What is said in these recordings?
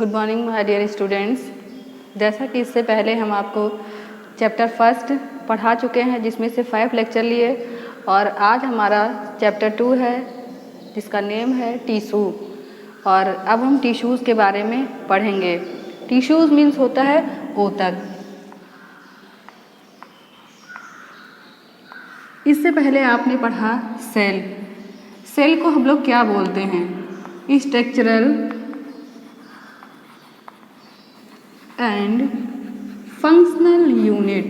Good morning my dear students. जैसा कि इससे पहले हम आपको चैप्टर फर्स्ट पढ़ा चुके हैं, जिसमें से 5 लेक्चर लिए, और आज हमारा चैप्टर 2 है जिसका नेम है टिश्यू। और अब हम टिश्यूज़ के बारे में पढ़ेंगे। टिश्यूज़ मीन्स होता है ऊतक। इससे पहले आपने पढ़ा सेल। सेल को हम लोग क्या बोलते हैं? Structural and functional unit.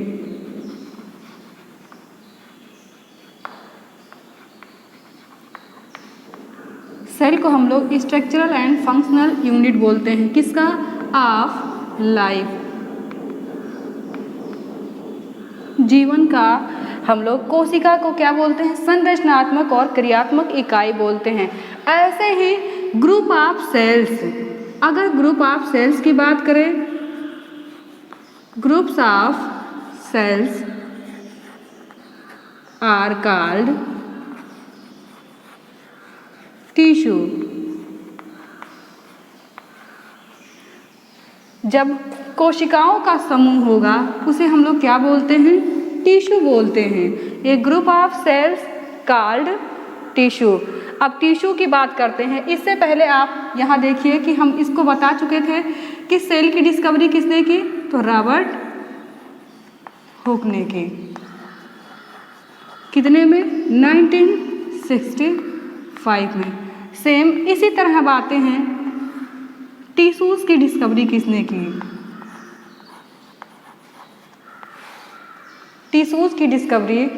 Cell को हम लोग स्ट्रक्चरल एंड फंक्शनल यूनिट बोलते हैं। किसका? ऑफ लाइफ, जीवन का। हम लोग कोशिका को क्या बोलते हैं? संरचनात्मक और क्रियात्मक इकाई बोलते हैं। ऐसे ही ग्रुप ऑफ सेल्स, अगर ग्रुप ऑफ सेल्स की बात करें, groups of cells are called tissue. जब कोशिकाओं का समूह होगा उसे हम लोग क्या बोलते हैं? टिश्यू बोलते हैं। ये group of cells called tissue. अब टिश्यू की बात करते हैं। इससे पहले आप यहाँ देखिए कि हम इसको बता चुके थे कि सेल की डिस्कवरी किसने की? तो रॉबर्ट हुक ने की। कितने में? 1965 में। सेम इसी तरह बातें हैं, टिश्यूज की डिस्कवरी किसने की? टिश्यूज की डिस्कवरी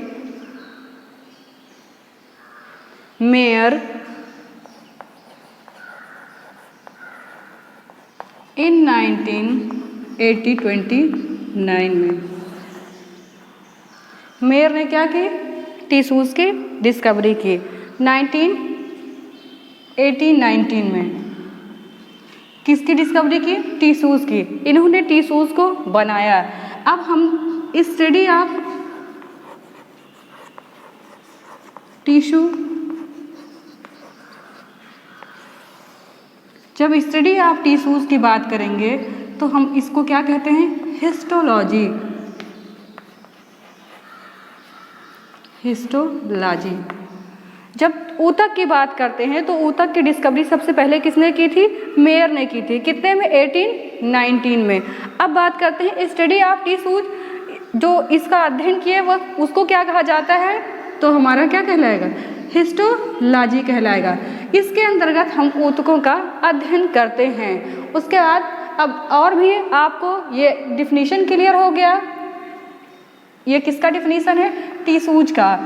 मेयर इन 1929 में। मेयर ने क्या की? टिश्यूज की डिस्कवरी की 1919 में। किसकी डिस्कवरी की? टिश्यूज की। इन्होंने टिश्यूज को बनाया। अब हम स्टडी ऑफ टिश्यू, जब स्टडी ऑफ टिश्यूज की बात करेंगे तो हम इसको क्या कहते हैं? हिस्टोलॉजी। हिस्टोलॉजी। जब ऊतक की बात करते हैं तो ऊतक की डिस्कवरी सबसे पहले किसने की थी? मेयर ने की थी। कितने में? 1819 में। अब बात करते हैं स्टडी ऑफ टिश्यूज। जो इसका अध्ययन किए वह उसको क्या कहा जाता है? तो हमारा क्या कहलाएगा? हिस्टोलॉजी कहलाएगा। इसके अंतर्गत हम ऊतकों का अध्ययन करते हैं। उसके बाद अब और भी आपको ये डिफिनीशन क्लियर हो गया। ये किसका डिफिनीशन है? टिश्यूज का।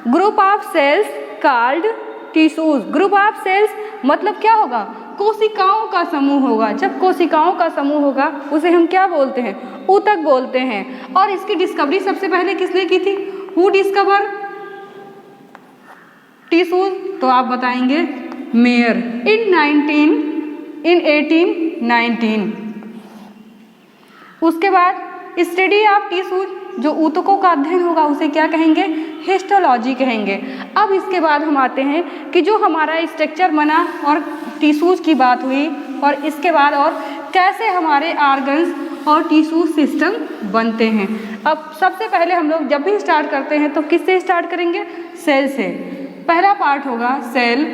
Group of cells called tissues. Group of cells मतलब क्या होगा? कोशिकाओं का समूह होगा। जब कोशिकाओं का समूह होगा उसे हम क्या बोलते हैं? ऊतक बोलते हैं। और इसकी डिस्कवरी सबसे पहले किसने की थी? Who discover tissues? तो आप बताएंगे मेयर इन 1819। उसके बाद स्टडी ऑफ टिश्यूज, जो ऊतकों का अध्ययन होगा उसे क्या कहेंगे? हिस्टोलॉजी कहेंगे। अब इसके बाद हम आते हैं कि जो हमारा स्ट्रक्चर बना और टिश्यूज की बात हुई, और इसके बाद और कैसे हमारे ऑर्गन्स और टिश्यू सिस्टम बनते हैं। अब सबसे पहले हम लोग जब भी स्टार्ट करते हैं तो किससे स्टार्ट करेंगे? सेल से। पहला पार्ट होगा सेल।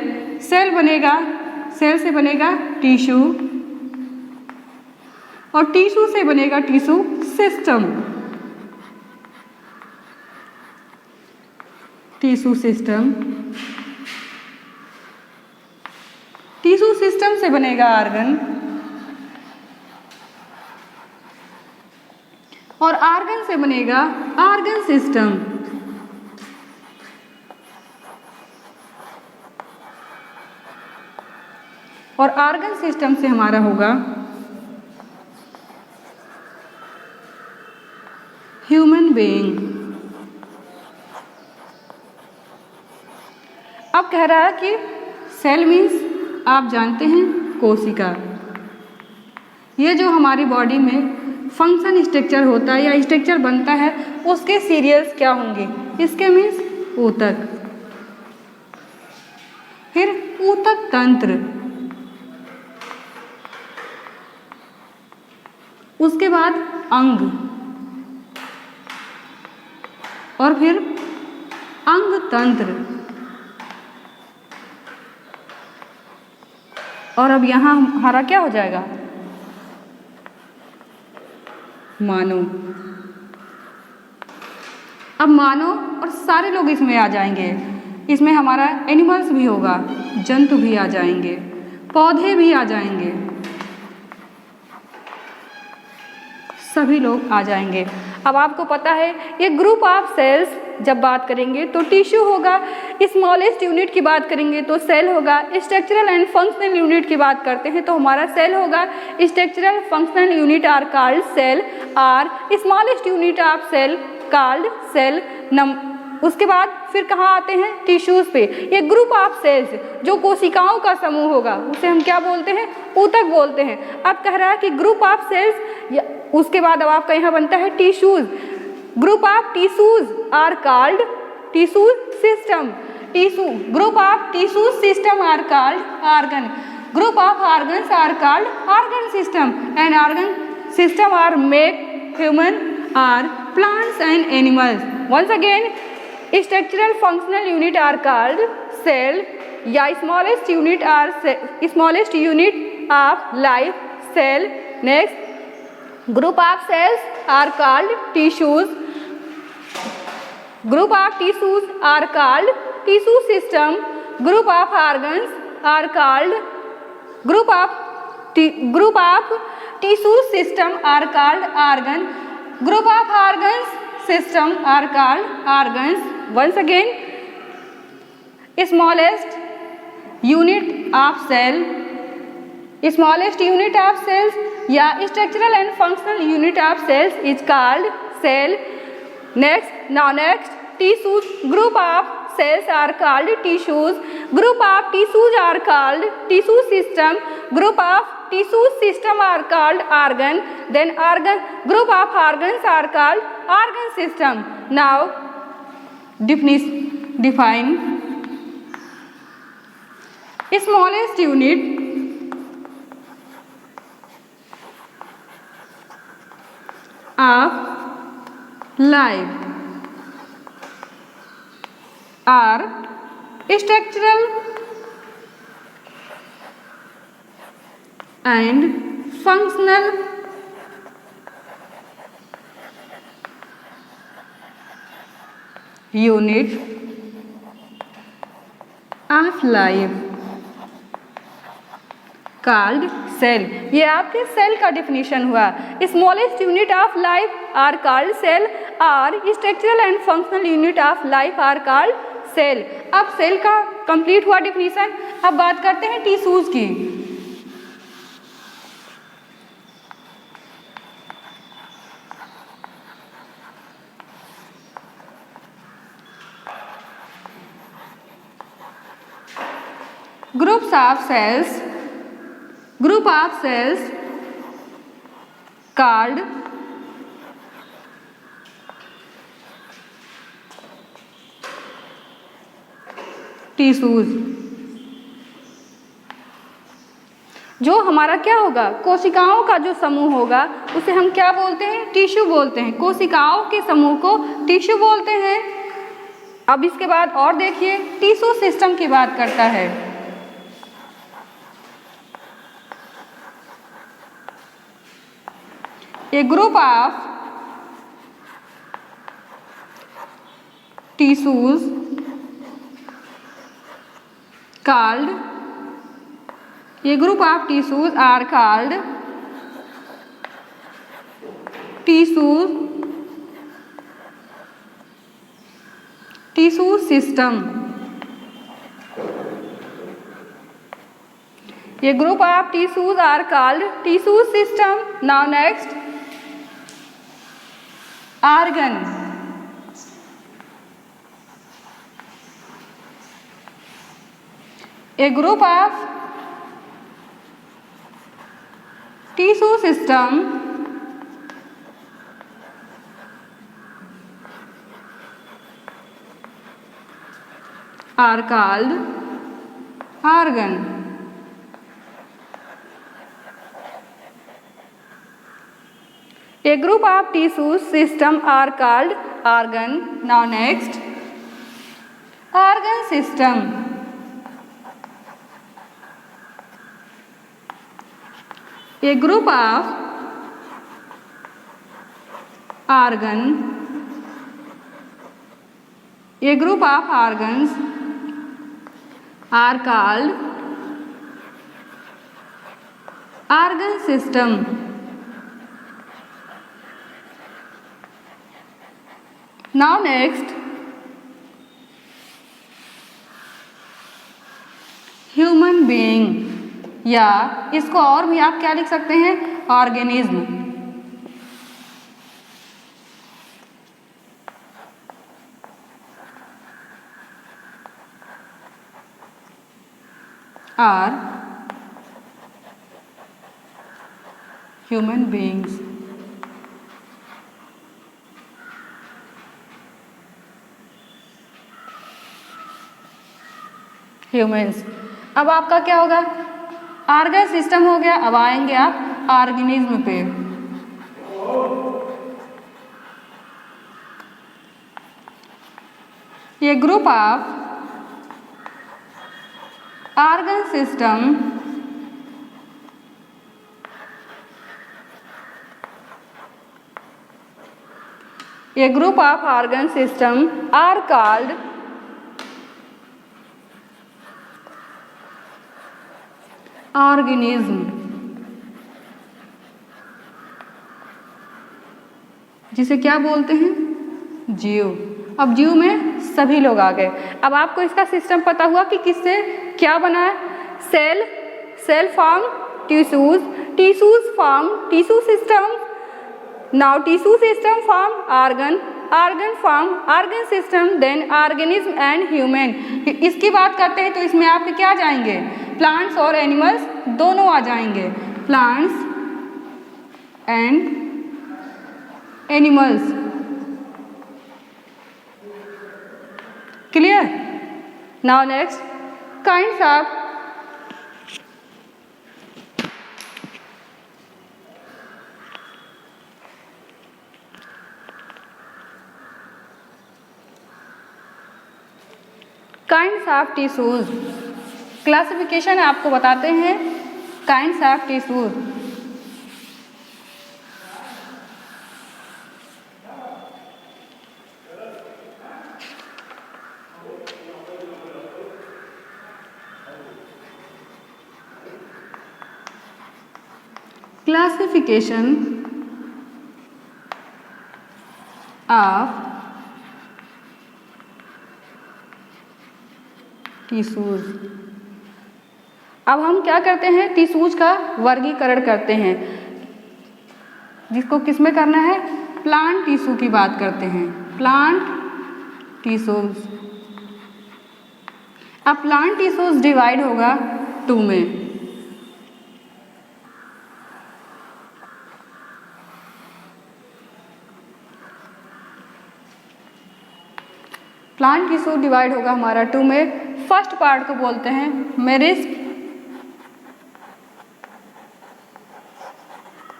सेल बनेगा, सेल से बनेगा टिश्यू, और टिश्यू से बनेगा tissue system. Tissue system, tissue system से बनेगा ऑर्गन, और ऑर्गन से बनेगा ऑर्गन सिस्टम। और ऑर्गन सिस्टम से हमारा होगा ह्यूमन बीइंग। अब कह रहा है कि सेल मीन्स आप जानते हैं कोशिका। ये जो हमारी बॉडी में फंक्शन स्ट्रक्चर होता है या स्ट्रक्चर बनता है उसके सीरियल्स क्या होंगे? इसके मीन्स ऊतक, फिर ऊतक तंत्र, उसके बाद अंग और फिर अंग तंत्र। और अब यहाँ हमारा क्या हो जाएगा, मानव। अब मानव और सारे लोग इसमें आ जाएंगे। इसमें हमारा एनिमल्स भी होगा, जंतु भी आ जाएंगे, पौधे भी आ जाएंगे, सभी लोग आ जाएंगे। अब आपको पता है ये ग्रुप ऑफ सेल्स जब बात करेंगे तो टिश्यू होगा, स्मॉलेस्ट यूनिट की बात करेंगे तो सेल होगा, स्ट्रक्चरल एंड फंक्शनल यूनिट की बात करते हैं तो हमारा सेल होगा। Structural functional unit are called cell, or smallest unit of cell called cell. उसके बाद फिर कहाँ आते हैं, टिश्यूज पे। ये ग्रुप ऑफ सेल्स जो कोशिकाओं का समूह होगा उसे हम क्या बोलते हैं, ऊतक बोलते हैं। अब कह रहा है कि ग्रुप ऑफ सेल्स, उसके बाद अब आपका यहाँ बनता है tissues. Group of tissues are called tissue system. Tissue group of tissue system are called organ. Group of organs are called organ system and organ system are make human or plants and animals. Once again structural functional unit are called cell या smallest unit of life cell. Next group of cells are called tissues. Group of tissues are called tissue system. Group of organs are called group of tissue system are called organ. Group of organs system are called organs. Once again, smallest unit of cell, smallest unit of cells या structural and functional unit of cells is called cell. Next tissues. Group of cells are called tissues. Group of tissues are called tissue system. Group of tissue system are called organ. Then group of organs are called organ system. Now define smallest unit of life are structural and functional unit of life called cell। ये आपके cell का definition हुआ। Smallest unit of life are called cell और structural and functional unit of life are called cell. अब cell का complete हुआ definition. अब बात करते हैं टिश्यूज की। Group of cells called tissues। जो हमारा क्या होगा, कोशिकाओं का जो समूह होगा उसे हम क्या बोलते हैं, टिश्यू बोलते हैं। कोशिकाओं के समूह को टिश्यू बोलते हैं। अब इसके बाद और देखिए टिश्यू सिस्टम की बात करता है। A group of tissues called are called tissue system। A group of tissues are called tissue system। Now next, organ। A group of tissue system are called organ। A group of tissue system are called organ. Now next, organ system. A group of organ. A group of organs are called organ system. Now next, human being, या इसको और भी आप क्या लिख सकते हैं, organism. Or human beings. Humans. अब आपका क्या होगा, ऑर्गन सिस्टम हो गया। अब आएंगे आप ऑर्गेनिज्म पे। ये group of organ system a group of organ system are called organism, जिसे क्या बोलते हैं, जीव। अब जीव में सभी लोग आ गए। अब आपको इसका सिस्टम पता हुआ कि किससे क्या बना है, cell, cell form tissues, tissues form tissue system, now tissue system form organ, organ form organ system, then organism and human. इसकी बात करते हैं तो इसमें आपके क्या आ जाएंगे, प्लांट्स और एनिमल्स दोनों आ जाएंगे, plants and animals. Clear? Now next, kinds of tissues. Classification आपको बताते हैं kinds of tissues. Classification of tissues. अब हम क्या करते हैं, टिश्यूज का वर्गीकरण करते हैं, जिसको किस में करना है, प्लांट टिश्यू की बात करते हैं, प्लांट टिश्यूज। अब प्लांट टिश्यूज डिवाइड होगा 2 में। प्लांट टिश्यू डिवाइड होगा हमारा 2 में। फर्स्ट पार्ट को बोलते हैं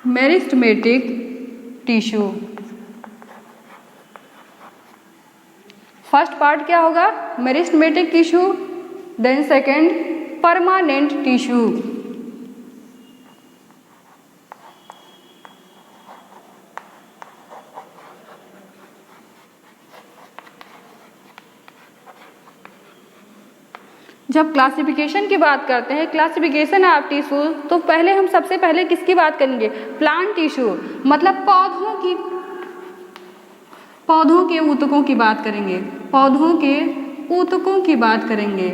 मेरिस्टेमेटिक टिश्यू। फर्स्ट पार्ट क्या होगा, meristematic tissue, then second permanent tissue. जब क्लासिफिकेशन की बात करते हैं, क्लासिफिकेशन ऑफ टिश्यू, तो पहले हम सबसे पहले किसकी बात करेंगे, प्लांट टिश्यू, मतलब पौधों के ऊतकों की बात करेंगे, पौधों के ऊतकों की बात करेंगे।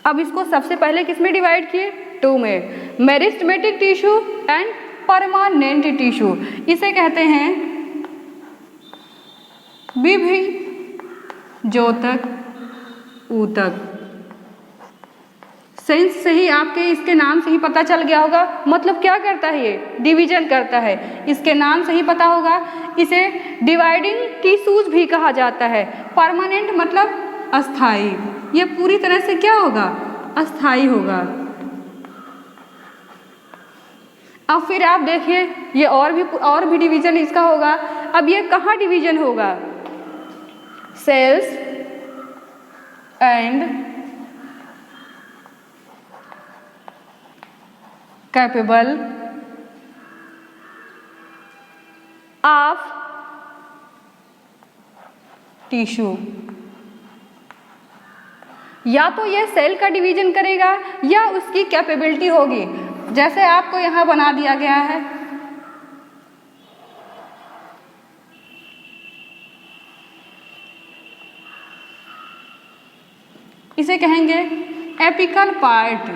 अब इसको सबसे पहले किस में डिवाइड किए, 2 में, meristematic tissue and permanent tissue. इसे कहते हैं विभिन्न ज्योतक ऊतक। सेंस से ही आपके इसके नाम से ही पता चल गया होगा, मतलब क्या करता है, ये डिवीजन करता है, इसके नाम से ही पता होगा। इसे डिवाइडिंग टिश्यूज भी कहा जाता है। परमानेंट मतलब अस्थाई, ये पूरी तरह से क्या होगा, अस्थाई होगा। अब फिर आप देखिए ये और भी डिवीजन इसका होगा। अब ये कहाँ डिवीजन होगा? Cells and capable of tissue. या तो ये सेल का डिवीजन करेगा या उसकी कैपेबिलिटी होगी, जैसे आपको यहां बना दिया गया है। इसे कहेंगे एपिकल पार्ट।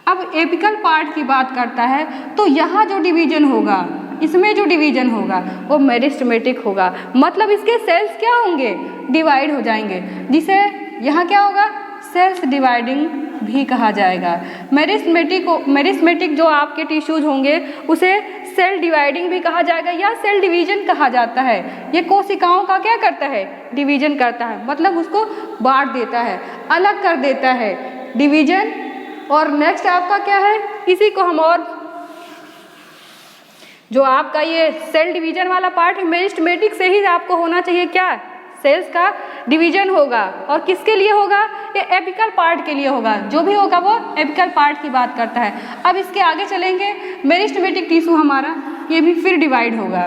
अब एपिकल पार्ट की बात करता है तो यहाँ जो डिवीजन होगा, इसमें जो डिवीजन होगा वो मेरिस्टेमेटिक होगा, मतलब इसके सेल्स क्या होंगे? डिवाइड हो जाएंगे, जिसे यहाँ क्या होगा? सेल्स डिवाइडिंग भी कहा जाएगा। मेरिस्टेमेटिक जो आपके टिश्यूज होंगे उसे सेल डिवाइडिंग भी कहा जाएगा या सेल डिवीजन कहा जाता है। ये कोशिकाओं का क्या करता है? डिवीजन करता है, मतलब उसको बांट देता है, अलग कर देता है, डिवीजन। और नेक्स्ट आपका क्या है? इसी को हम और जो आपका ये सेल डिवीजन वाला पार्ट है, मेरिस्टेमेटिक से ही आपको होना चाहिए क्या? सेल्स का डिवीजन होगा। और किसके लिए होगा? ये एपिकल पार्ट के लिए होगा। जो भी होगा वो एपिकल पार्ट की बात करता है। अब इसके आगे चलेंगे, मेरिस्टेमेटिक टिश्यू हमारा ये भी फिर डिवाइड होगा।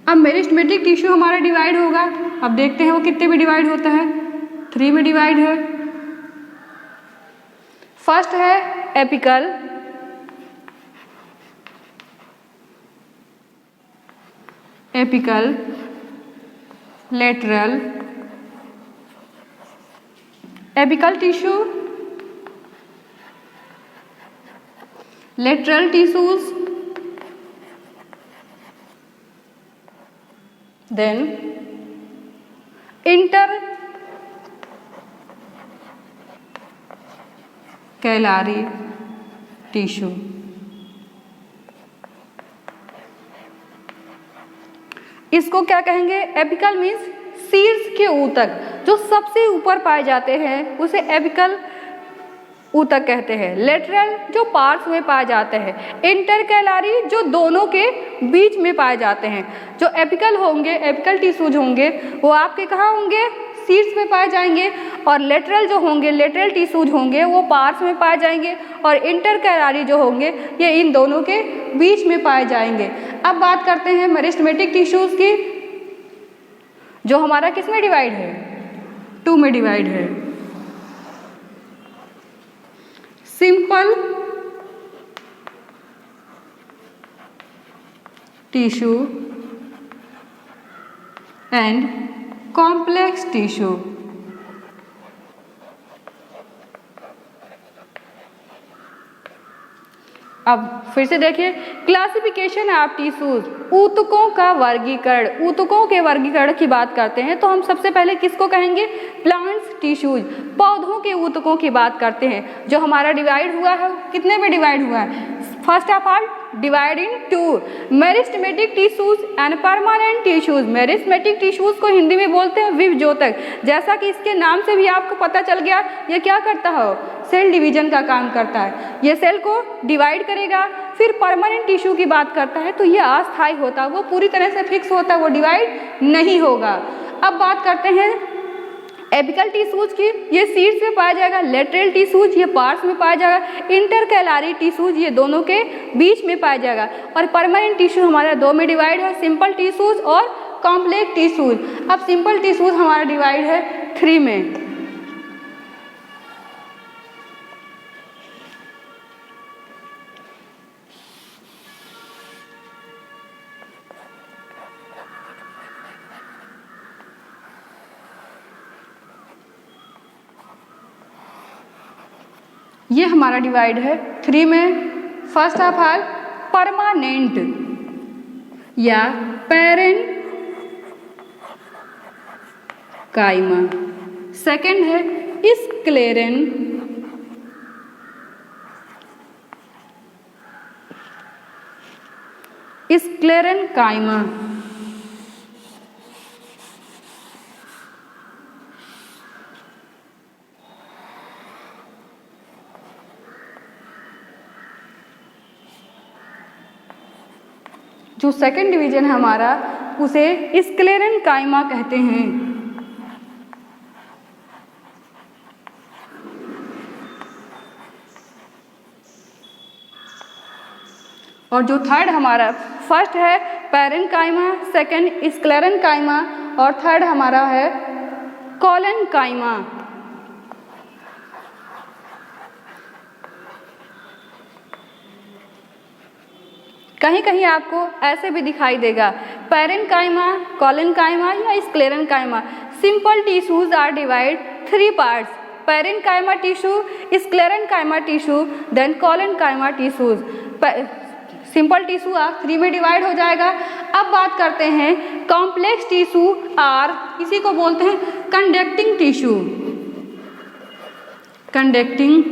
अब मेरिस्टेमेटिक टिश्यू हमारा डिवाइड होगा। अब देखते हैं वो कितने में डिवाइड होता है। 3 में डिवाइड है। फर्स्ट है apical, lateral, apical tissue, lateral tissues, then intercalary tissue. इसको क्या कहेंगे? एपिकल मीन्स शीर्ष के ऊतक, जो सबसे ऊपर पाए जाते हैं उसे एपिकल ऊतक कहते हैं। लेटरल जो पार्श्व में पाए जाते हैं। इंटरकैलारी जो दोनों के बीच में पाए जाते हैं। जो एपिकल होंगे, एपिकल टिश्यूज होंगे वो आपके कहाँ होंगे? शीर्ष में पाए जाएंगे। और लेटरल जो होंगे, लेटरल टिश्यूज होंगे वो पार्श्व में पाए जाएंगे। और इंटरकैलारी जो होंगे ये इन दोनों के बीच में पाए जाएंगे। अब बात करते हैं मेरिस्टेमेटिक टिश्यूज की, जो हमारा किस में डिवाइड है? 2 में डिवाइड है। Simple tissue and complex tissue. अब फिर से देखिए, क्लासिफिकेशन ऑफ टिश्यूज, ऊतकों का वर्गीकरण। ऊतकों के वर्गीकरण की बात करते हैं तो हम सबसे पहले किसको कहेंगे? प्लांट्स टिश्यूज, पौधों के ऊतकों की बात करते हैं। जो हमारा डिवाइड हुआ है कितने में डिवाइड हुआ है? First of all divide in 2, meristematic tissues and permanent tissues. Meristematic tissues को हिंदी में बोलते हैं विभजोतक। जैसा कि इसके नाम से भी आपको पता चल गया, ये क्या करता है? सेल डिवीजन का काम करता है। ये सेल को डिवाइड करेगा। फिर परमानेंट टिश्यू की बात करता है तो ये अस्थायी होता है, वो पूरी तरह से फिक्स होता है, वो डिवाइड नहीं होगा। अब बात करते हैं एपिकल टिश्यूज की, ये शीर्ष में पाया जाएगा। लेटरल टिश्यूज ये पार्श्व में पाया जाएगा। इंटरकैलारी टिश्यूज ये दोनों के बीच में पाया जाएगा। और परमानेंट टिश्यू हमारा 2 में डिवाइड है, सिंपल टिश्यूज और कॉम्प्लेक्स टिश्यूज। अब सिंपल टिश्यूज हमारा डिवाइड है 3 में। ये हमारा डिवाइड है 3 में। फर्स्ट ऑफ ऑल परमानेंट या पेरेंट काइमा। सेकंड है स्क्लेरन काइमा। जो सेकंड डिवीजन है हमारा उसे स्क्लेरेनकाइमा कहते हैं। और जो थर्ड हमारा फर्स्ट है पैरेन्काइमा, सेकंड स्क्लेरेनकाइमा और थर्ड हमारा है कोलेनकाइमा। कहीं कहीं आपको ऐसे भी दिखाई देगा पैरेन्काइमा, कोलेनकाइमा या sclerenchyma. Simple tissues are divide 3 parts, parenchyma tissue, sclerenchyma tissue, then collenchyma tissues. Simple tissue आप 3 में डिवाइड हो जाएगा। अब बात करते हैं कॉम्प्लेक्स टिश्यू आर, इसी को बोलते हैं conducting tissue. Conducting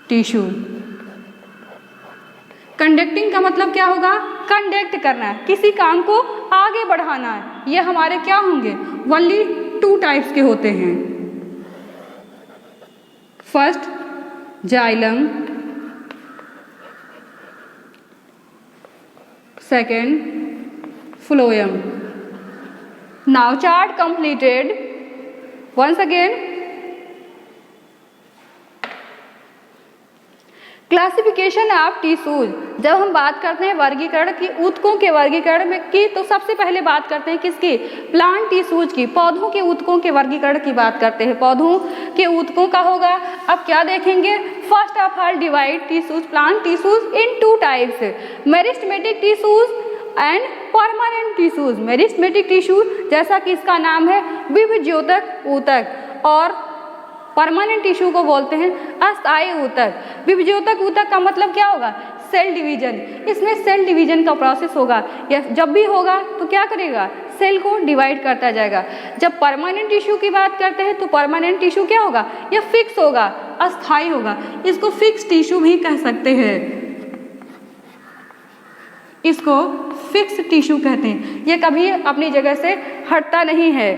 tissue, conducting का मतलब क्या होगा? कंडक्ट करना है, किसी काम को आगे बढ़ाना है। ये हमारे क्या होंगे? ओनली 2 टाइप्स के होते हैं। First xylem, second phloem. Now chart completed. Once again classification of tissues. जब हम बात करते हैं वर्गीकरण की, ऊतकों के वर्गीकरण में की, तो सबसे पहले बात करते हैं किसकी? प्लांट टिश्यूज की, पौधों के ऊतकों के वर्गीकरण की बात करते हैं। पौधों के ऊतकों का होगा। अब क्या देखेंगे? First of all divide tissues, plant tissues in 2 types, meristematic tissues and permanent tissues. Meristematic tissues जैसा कि इसका नाम है विभज्योतक ऊतक, और परमानेंट टिश्यू को बोलते हैं अस्थायी ऊतक। विभज्योतक ऊतक का मतलब क्या होगा? Cell division. इसमें सेल डिवीजन का प्रोसेस होगा, या जब भी होगा तो क्या करेगा? सेल को डिवाइड करता जाएगा। जब परमानेंट टिश्यू की बात करते हैं तो परमानेंट टिश्यू क्या होगा? यह फिक्स होगा, अस्थायी होगा। इसको फिक्स टिश्यू भी कह सकते हैं, इसको फिक्स टिश्यू कहते हैं। ये कभी अपनी जगह से हटता नहीं है।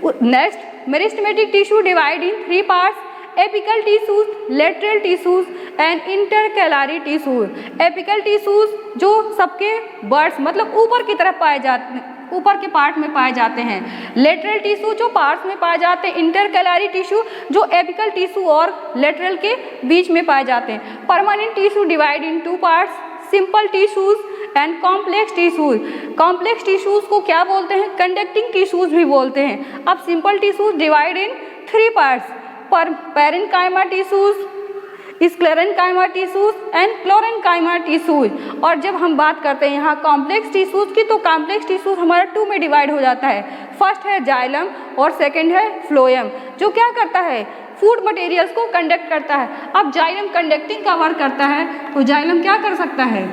Next meristematic tissue divide in 3 parts, apical tissues, lateral tissues and intercalary tissues. Apical tissues जो सबके बर्ड्स मतलब ऊपर की तरफ पाए जाते हैं, ऊपर के पार्ट में पाए जाते हैं। लेटरल टिश्यू जो पार्ट्स में पाए जाते हैं। इंटरकैलारी टिश्यू जो एपिकल टिश्यू और लेटरल के बीच में पाए जाते हैं। Permanent tissue divide in 2 parts, simple tissues and complex tissues. Complex tissues को क्या बोलते हैं? कंडक्टिंग टिश्यूज भी बोलते हैं। अब simple tissues divide in 3 parts, parenchyma tissues, sclerenchyma tissues and chlorenchyma tissues. और जब हम बात करते हैं यहाँ कॉम्प्लेक्स टिश्यूज की, तो कॉम्प्लेक्स टिश्यूज हमारा 2 में डिवाइड हो जाता है। फर्स्ट है जाइलम और सेकेंड है फ्लोएम, जो क्या करता है? फूड मटेरियल्स को कंडक्ट करता है। अब जाइलम कंडक्टिंग का वर्क करता है, तो जाइलम क्या कर सकता है?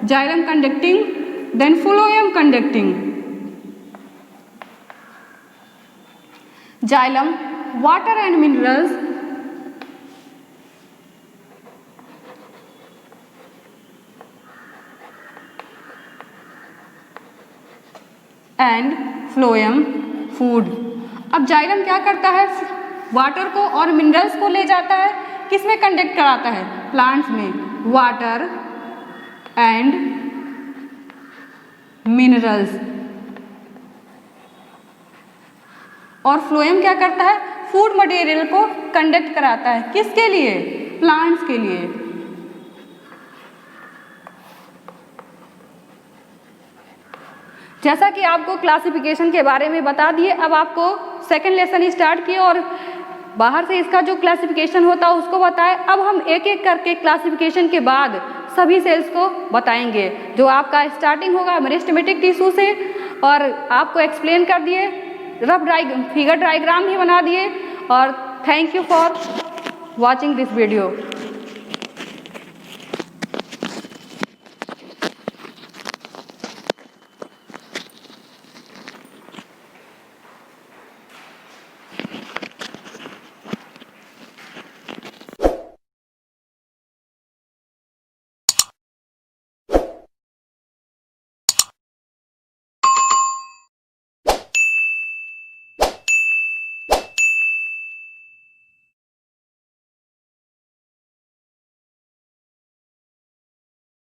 Xylem conducting, then phloem conducting. Xylem water and minerals, and phloem food. अब जाइलम क्या करता है? वाटर को और मिनरल्स को ले जाता है, किसमें कंडक्ट कराता है? प्लांट्स में, वाटर एंड मिनरल्स। और फ्लोएम क्या करता है? फूड मटेरियल को कंडक्ट कराता है, किसके लिए? प्लांट्स के लिए। जैसा कि आपको क्लासिफिकेशन के बारे में बता दिए, अब आपको सेकंड लेसन स्टार्ट किए और बाहर से इसका जो क्लासिफिकेशन होता है उसको बताएं। अब हम एक एक करके क्लासिफिकेशन के बाद सभी सेल्स को बताएंगे। जो आपका स्टार्टिंग होगा मेरिस्टेमेटिक टिश्यू से, और आपको एक्सप्लेन कर दिए, रफ फिगर डायग्राम भी बना दिए। और thank you for watching this video.